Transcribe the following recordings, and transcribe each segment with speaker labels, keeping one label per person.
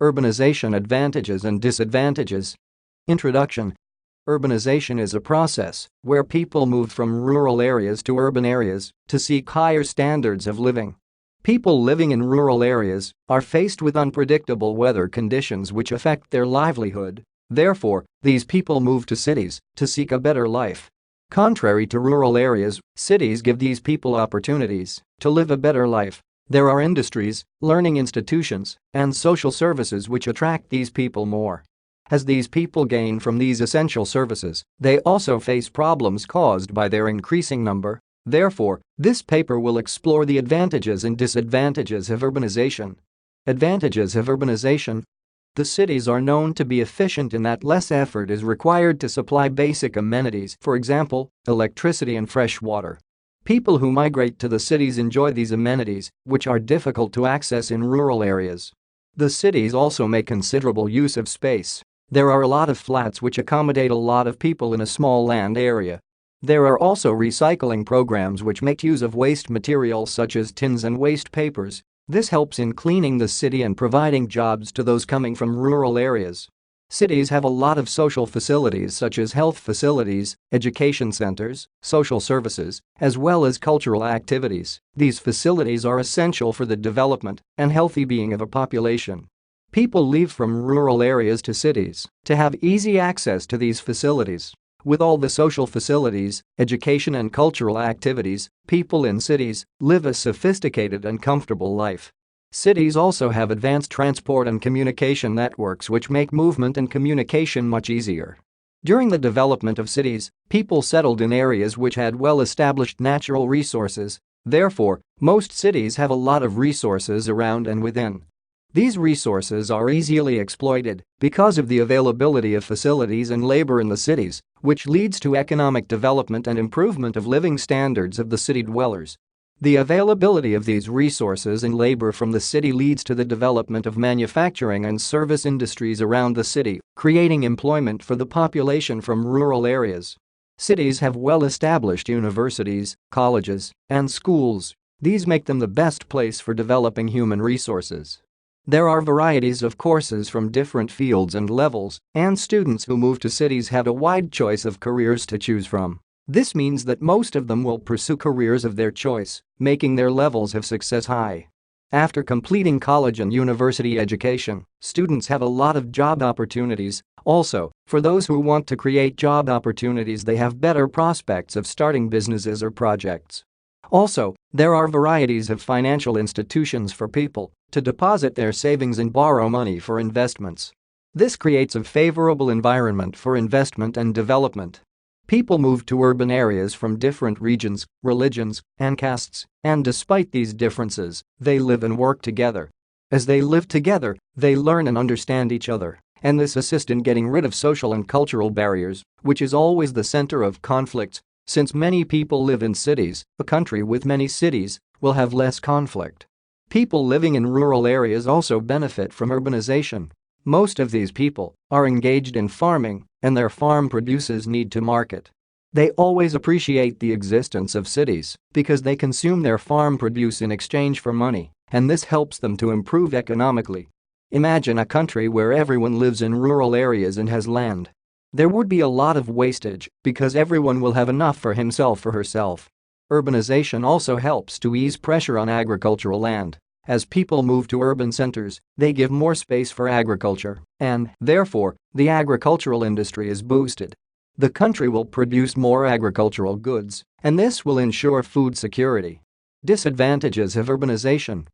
Speaker 1: Urbanization advantages and disadvantages. Introduction. Urbanization is a process where people move from rural areas to urban areas to seek higher standards of living. People living in rural areas are faced with unpredictable weather conditions which affect their livelihood. Therefore, these people move to cities to seek a better life. Contrary to rural areas, cities give these people opportunities to live a better life. There are industries, learning institutions, and social services which attract these people more. As these people gain from these essential services, they also face problems caused by their increasing number. Therefore, this paper will explore the advantages and disadvantages of urbanization. Advantages of urbanization. The cities are known to be efficient in that less effort is required to supply basic amenities, for example, electricity and fresh water. People who migrate to the cities enjoy these amenities, which are difficult to access in rural areas. The cities also make considerable use of space. There are a lot of flats which accommodate a lot of people in a small land area. There are also recycling programs which make use of waste materials such as tins and waste papers. This helps in cleaning the city and providing jobs to those coming from rural areas. Cities have a lot of social facilities such as health facilities, education centers, social services, as well as cultural activities. These facilities are essential for the development and healthy being of a population. People leave from rural areas to cities to have easy access to these facilities. With all the social facilities, education and cultural activities, people in cities live a sophisticated and comfortable life. Cities also have advanced transport and communication networks which make movement and communication much easier. During the development of cities, people settled in areas which had well-established natural resources. Therefore, most cities have a lot of resources around and within. These resources are easily exploited because of the availability of facilities and labor in the cities, which leads to economic development and improvement of living standards of the city dwellers. The availability of these resources and labor from the city leads to the development of manufacturing and service industries around the city, creating employment for the population from rural areas. Cities have well-established universities, colleges, and schools. These make them the best place for developing human resources. There are varieties of courses from different fields and levels, and students who move to cities have a wide choice of careers to choose from. This means that most of them will pursue careers of their choice, making their levels of success high. After completing college and university education, students have a lot of job opportunities. Also, for those who want to create job opportunities, they have better prospects of starting businesses or projects. Also, there are varieties of financial institutions for people to deposit their savings and borrow money for investments. This creates a favorable environment for investment and development. People move to urban areas from different regions, religions, and castes, and despite these differences, they live and work together. As they live together, they learn and understand each other, and this assists in getting rid of social and cultural barriers, which is always the center of conflicts. Since many people live in cities, a country with many cities will have less conflict. People living in rural areas also benefit from urbanization. Most of these people are engaged in farming, and their farm produces need to market. They always appreciate the existence of cities because they consume their farm produce in exchange for money, and this helps them to improve economically. Imagine a country where everyone lives in rural areas and has land. There would be a lot of wastage because everyone will have enough for himself or herself. Urbanization also helps to ease pressure on agricultural land. As people move to urban centers, they give more space for agriculture, and, therefore, the agricultural industry is boosted. The country will produce more agricultural goods, and this will ensure food security. Disadvantages of urbanization.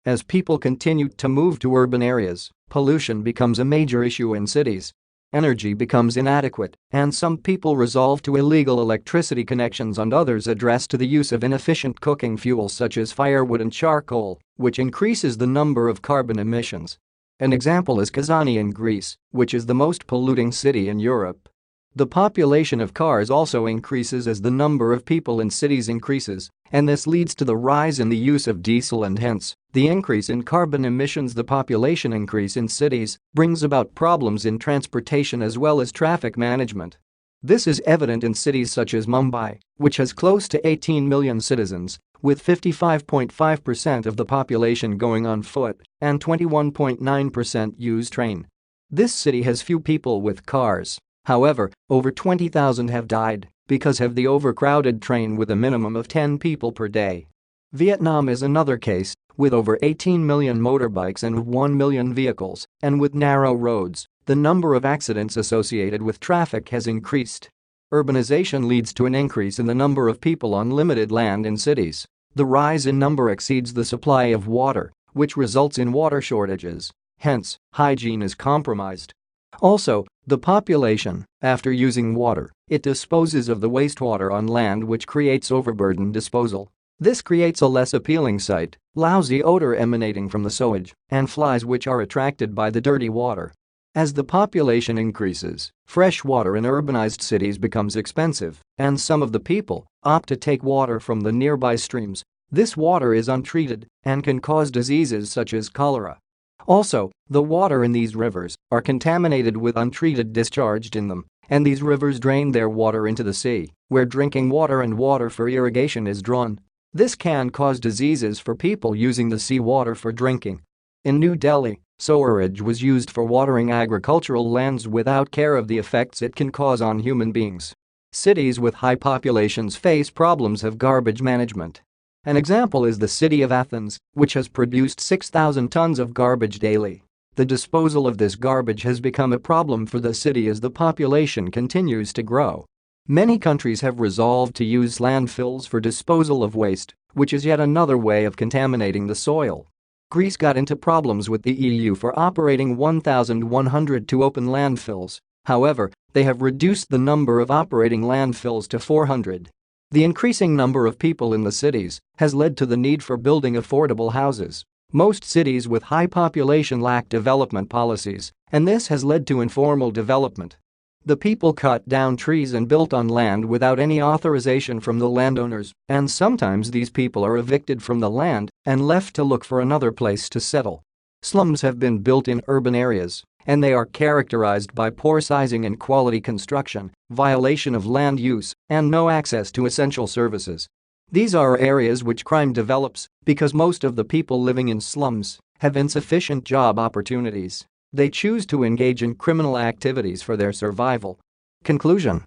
Speaker 1: As people continue to move to urban areas, pollution becomes a major issue in cities. Energy becomes inadequate, and some people resolve to illegal electricity connections and others address to the use of inefficient cooking fuels such as firewood and charcoal, which increases the number of carbon emissions. An example is Kazani in Greece, which is the most polluting city in Europe. The population of cars also increases as the number of people in cities increases, and this leads to the rise in the use of diesel and hence, the increase in carbon emissions. The population increase in cities brings about problems in transportation as well as traffic management. This is evident in cities such as Mumbai, which has close to 18 million citizens, with 55.5% of the population going on foot and 21.9% use train. This city has few people with cars. However, over 20,000 have died because of the overcrowded train with a minimum of 10 people per day. Vietnam is another case, with over 18 million motorbikes and 1 million vehicles, and with narrow roads, the number of accidents associated with traffic has increased. Urbanization leads to an increase in the number of people on limited land in cities. The rise in number exceeds the supply of water, which results in water shortages. Hence, hygiene is compromised. Also, the population, after using water, it disposes of the wastewater on land, which creates overburden disposal. This creates a less appealing sight, lousy odor emanating from the sewage, and flies which are attracted by the dirty water. As the population increases, fresh water in urbanized cities becomes expensive, and some of the people opt to take water from the nearby streams. This water is untreated and can cause diseases such as cholera. Also, the water in these rivers are contaminated with untreated discharged in them, and these rivers drain their water into the sea, where drinking water and water for irrigation is drawn. This can cause diseases for people using the sea water for drinking. In New Delhi, sewerage was used for watering agricultural lands without care of the effects it can cause on human beings. Cities with high populations face problems of garbage management. An example is the city of Athens, which has produced 6,000 tons of garbage daily. The disposal of this garbage has become a problem for the city as the population continues to grow. Many countries have resolved to use landfills for disposal of waste, which is yet another way of contaminating the soil. Greece got into problems with the EU for operating 1,102 open landfills. However, they have reduced the number of operating landfills to 400. The increasing number of people in the cities has led to the need for building affordable houses. Most cities with high population lack development policies, and this has led to informal development. The people cut down trees and built on land without any authorization from the landowners, and sometimes these people are evicted from the land and left to look for another place to settle. Slums have been built in urban areas, and they are characterized by poor sizing and quality construction, violation of land use, and no access to essential services. These are areas which crime develops because most of the people living in slums have insufficient job opportunities. They choose to engage in criminal activities for their survival. Conclusion: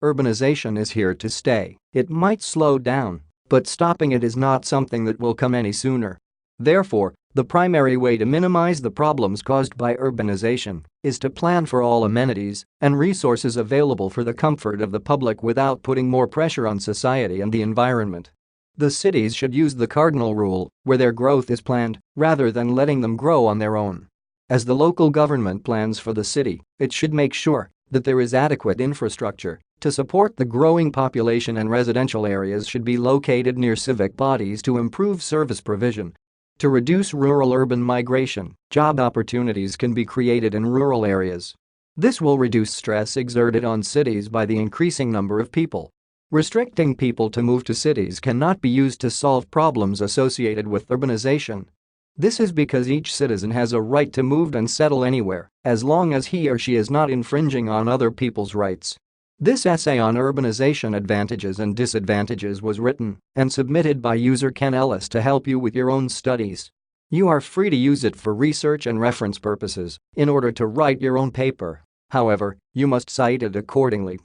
Speaker 1: urbanization is here to stay. It might slow down, but stopping it is not something that will come any sooner. Therefore, the primary way to minimize the problems caused by urbanization is to plan for all amenities and resources available for the comfort of the public without putting more pressure on society and the environment. The cities should use the cardinal rule, where their growth is planned, rather than letting them grow on their own. As the local government plans for the city, it should make sure that there is adequate infrastructure to support the growing population, and residential areas should be located near civic bodies to improve service provision. To reduce rural-urban migration, job opportunities can be created in rural areas. This will reduce stress exerted on cities by the increasing number of people. Restricting people to move to cities cannot be used to solve problems associated with urbanization. This is because each citizen has a right to move and settle anywhere, as long as he or she is not infringing on other people's rights. This essay on urbanization advantages and disadvantages was written and submitted by user Ken Ellis to help you with your own studies. You are free to use it for research and reference purposes in order to write your own paper. However, you must cite it accordingly.